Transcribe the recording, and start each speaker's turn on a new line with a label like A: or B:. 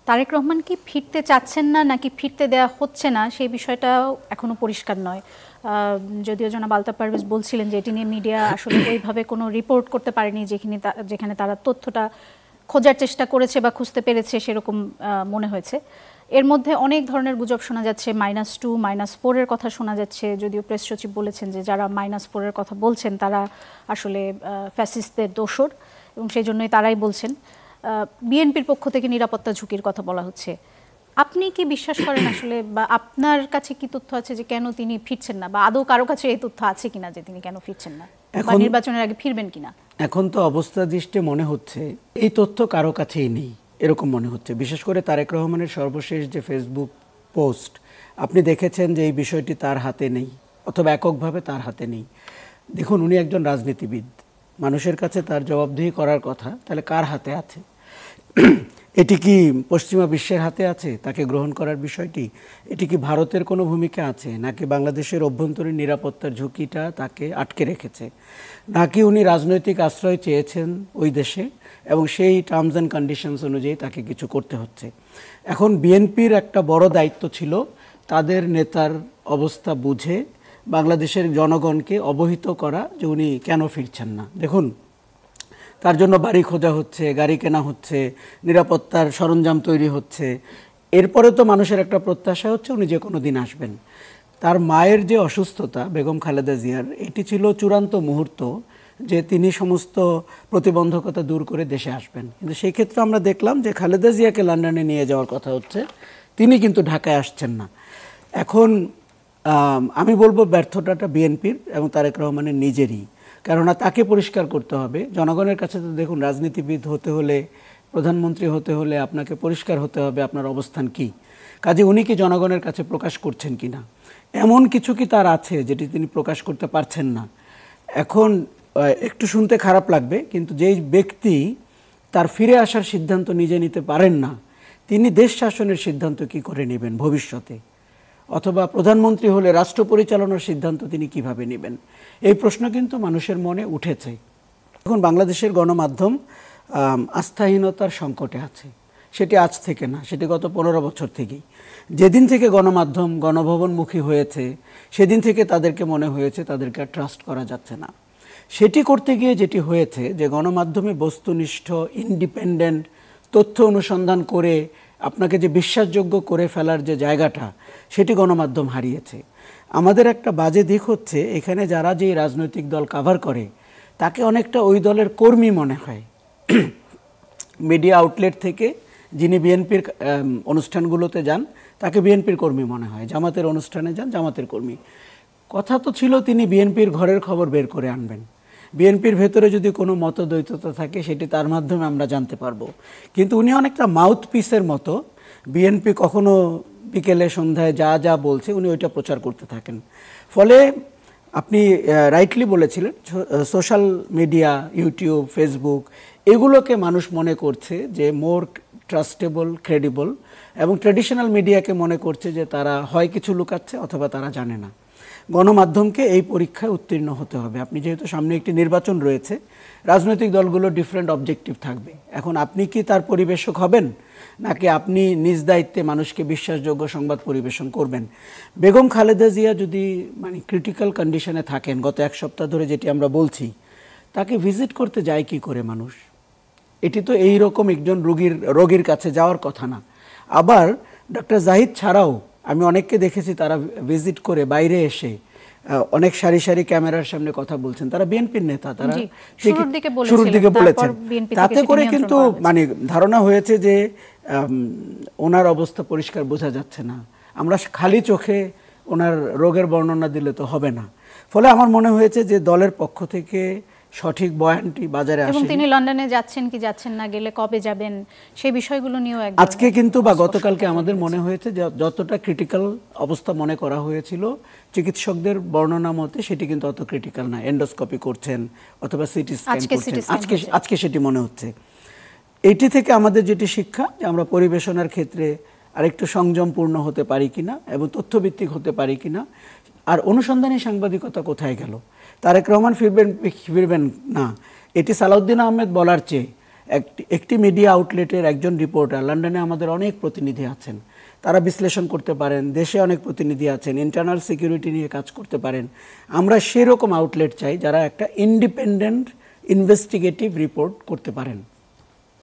A: তারেক রহমান কি ফিরতে চাচ্ছেন না নাকি ফিরতে দেওয়া হচ্ছে না সেই বিষয়টাও এখনো পরিষ্কার নয়। যদিও জনাব আলতাফ পারভেজ বলছিলেন যে এটি নিয়ে মিডিয়া আসলে ওইভাবে কোনো রিপোর্ট করতে পারেনি, যেখানে তারা তথ্যটা খোঁজার চেষ্টা করেছে বা খুঁজতে পেরেছে সেরকম মনে হয়েছে। এর মধ্যে অনেক ধরনের গুজব শোনা যাচ্ছে, -2 -4 এর কথা শোনা যাচ্ছে, যদিও প্রেস সচিব বলেছেন যে যারা -4 এর কথা বলছেন তারা আসলে ফ্যাসিস্টদের দোসর এবং সেই জন্যই তারাই বলছেন। বিএনপির পক্ষ থেকে নিরাপত্তা ঝুঁকির কথা বলা হচ্ছে। আপনি কি বিশ্বাস করেন আসলে, বা আপনার কাছে কি তথ্য আছে যে কেন তিনি ফিরছেন না, বা আদৌ কারো কাছে এই তথ্য আছে কিনা যে তিনি কেন ফিরছেন না, বা নির্বাচনের আগে ফিরবেন কিনা?
B: এখন তো অবস্থা দৃষ্টে মনে হচ্ছে এই তথ্য কারো কাছেই নেই, এরকম মনে হচ্ছে। বিশেষ করে তারেক রহমানের সর্বশেষ যে ফেসবুক পোস্ট আপনি দেখেছেন যে এই বিষয়টি তার হাতে নেই, অথবা এককভাবে তার হাতে নেই। দেখুন, উনি একজন রাজনীতিবিদ, মানুষের কাছে তার জবাবদিহি করার কথা, তাহলে কার হাতে আছে? এটি কি পশ্চিমা বিশ্বের হাতে আছে তাকে গ্রহণ করার বিষয়টি? এটি কি ভারতের কোনো ভূমিকা আছে, নাকি বাংলাদেশের অভ্যন্তরীণ নিরাপত্তার ঝুঁকিটা তাকে আটকে রেখেছে, নাকি উনি রাজনৈতিক আশ্রয় চেয়েছেন ওই দেশে এবং সেই টার্মস অ্যান্ড কন্ডিশনস অনুযায়ী তাকে কিছু করতে হচ্ছে? এখন বিএনপির একটা বড় দায়িত্ব ছিল তাদের নেতার অবস্থা বুঝে বাংলাদেশের জনগণকে অবহিত করা যে উনি কেন ফিরছেন না। দেখুন, তার জন্য বাড়ি খোঁজা হচ্ছে, গাড়ি কেনা হচ্ছে, নিরাপত্তার সরঞ্জাম তৈরি হচ্ছে। এরপরে তো মানুষের একটা প্রত্যাশা হচ্ছে উনি যে কোনো দিন আসবেন। তার মায়ের যে অসুস্থতা, বেগম খালেদা জিয়ার, এটি ছিল চূড়ান্ত মুহূর্ত যে তিনি সমস্ত প্রতিবন্ধকতা দূর করে দেশে আসবেন। কিন্তু সেই ক্ষেত্রে আমরা দেখলাম যে খালেদা জিয়াকে লন্ডনে নিয়ে যাওয়ার কথা হচ্ছে, তিনি কিন্তু ঢাকায় আসছেন না। এখন আমি বলবো ব্যর্থতাটা বিএনপির এবং তারেক রহমানের নিজেরই, কেননা তাকে পরিষ্কার করতে হবে জনগণের কাছে। তো দেখুন, রাজনীতিবিদ হতে হলে, প্রধানমন্ত্রী হতে হলে আপনাকে পরিষ্কার হতে হবে আপনার অবস্থান কি। কাজে উনি কি জনগণের কাছে প্রকাশ করছেন কিনা, এমন কিছু কি তার আছে যেটি তিনি প্রকাশ করতে পারছেন না। এখন একটু শুনতে খারাপ লাগবে, কিন্তু যেই ব্যক্তি তার ফিরে আসার সিদ্ধান্ত নিজে নিতে পারেন না, তিনি দেশ শাসনের সিদ্ধান্ত কি করে নেবেন ভবিষ্যতে? অথবা প্রধানমন্ত্রী হলে রাষ্ট্র পরিচালনার সিদ্ধান্ত তিনি কিভাবে নেবেন? এই প্রশ্ন কিন্তু মানুষের মনে উঠেছে। এখন বাংলাদেশের গণমাধ্যম আস্থাহীনতার সংকটে আছে। সেটি আজ থেকে না, সেটি গত 15 বছর থেকেই। যেদিন থেকে গণমাধ্যম গণভবনমুখী হয়েছে, সেদিন থেকে তাদেরকে মনে হয়েছে তাদেরকে আর ট্রাস্ট করা যাচ্ছে না। সেটি করতে গিয়ে যেটি হয়েছে যে গণমাধ্যমে বস্তুনিষ্ঠ, ইন্ডিপেন্ডেন্ট তথ্য অনুসন্ধান করে আপনাকে যে বিশ্বাসযোগ্য করে ফেলার যে জায়গাটা, সেটি গণমাধ্যম হারিয়েছে। আমাদের একটা বাজে দিক হচ্ছে, এখানে যারা যেই রাজনৈতিক দল কাভার করে তাকে অনেকটা ওই দলের কর্মী মনে হয়। মিডিয়া আউটলেট থেকে যিনি বিএনপির অনুষ্ঠানগুলোতে যান তাকে বিএনপির কর্মী মনে হয়, জামাতের অনুষ্ঠানে যান জামাতের কর্মী। কথা তো ছিল তিনি বিএনপির ঘরের খবর বের করে আনবেন, বিএনপির ভেতরে যদি কোনো মতদ্বৈততা থাকে সেটি তার মাধ্যমে আমরা জানতে পারবো। কিন্তু উনি অনেকটা মাউথ পিসের মতো, বিএনপি কখনো বিকেলে সন্ধ্যায় যা যা বলছে উনি ওইটা প্রচার করতে থাকেন। ফলে আপনি রাইটলি বলেছিলেন, সোশ্যাল মিডিয়া, ইউটিউব, ফেসবুক, এগুলোকে মানুষ মনে করছে যে মোর ট্রাস্টেবল, ক্রেডিবল, এবং ট্র্যাডিশনাল মিডিয়াকে মনে করছে যে তারা হয় কিছু লুকাচ্ছে অথবা তারা জানে না। গণমাধ্যমকে এই পরীক্ষায় উত্তীর্ণ হতে হবে। আপনি যেহেতু সামনে একটি নির্বাচন রয়েছে, রাজনৈতিক দলগুলো ডিফারেন্ট অবজেক্টিভ থাকবে। এখন আপনি কি তার পরিবেশক হবেন, নাকি আপনি নিজ দায়িত্বে মানুষকে বিশ্বাসযোগ্য সংবাদ পরিবেশন করবেন? বেগম খালেদা জিয়া যদি ক্রিটিক্যাল কন্ডিশনে থাকেন, গত 1 সপ্তাহ ধরে যেটি আমরা বলছি, তাকে ভিজিট করতে যায় কি করে মানুষ? এটি তো এই রকম একজন রোগীর কাছে যাওয়ার কথা না। আবার ডক্টর জাহিদ ছাড়াও আমি অনেককে দেখেছি তারা ভিজিট করে বাইরে এসে অনেক সারি সারি ক্যামেরার সামনে কথা বলছেন, তারা বিএনপির নেতা, তারা শুরুর দিকে বলেছেন। তাতে করে কিন্তু ধারণা হয়েছে যে ওনার অবস্থা পরিষ্কার বোঝা যাচ্ছে না। আমরা খালি চোখে ওনার রোগের বর্ণনা দিলে তো হবে না। ফলে আমার মনে হয়েছে যে দলের পক্ষ থেকে সঠিক বয়ানটি বাজারে আসে।
A: এবং তিনি লন্ডনে যাচ্ছেন কি যাচ্ছেন না, গেলে কবে যাবেন, সেই বিষয়গুলো নিয়েও
B: আজকে কিন্তু বা গতকালকে আমাদের মনে হয়েছে যে যতটা ক্রিটিক্যাল অবস্থা মনে করা হয়েছিল চিকিৎসকদের বর্ণনা মতে সেটি কিন্তু অত ক্রিটিক্যাল না। এন্ডোস্কোপি করছেন অথবা সিটি স্ক্যান করছেন, আজকে সেটি মনে হচ্ছে। এটি থেকে আমাদের যেটি শিক্ষা, যে আমরা পরিবেশনার ক্ষেত্রে আরেকটু সংযমপূর্ণ হতে পারি কিনা এবং তথ্যভিত্তিক হতে পারি কিনা। আর অনুসন্ধানী সাংবাদিকতা কোথায় গেল? তারেক রহমান ফিরবেন না, এটি সালাউদ্দিন আহমেদ বলার চেয়ে একটি মিডিয়া আউটলেটের একজন রিপোর্টার, লন্ডনে আমাদের অনেক প্রতিনিধি আছেন, তারা বিশ্লেষণ করতে পারেন, দেশে অনেক প্রতিনিধি আছেন, ইন্টারনাল সিকিউরিটি নিয়ে কাজ করতে পারেন। আমরা সেরকম আউটলেট চাই যারা একটা ইন্ডিপেন্ডেন্ট ইনভেস্টিগেটিভ রিপোর্ট করতে পারেন।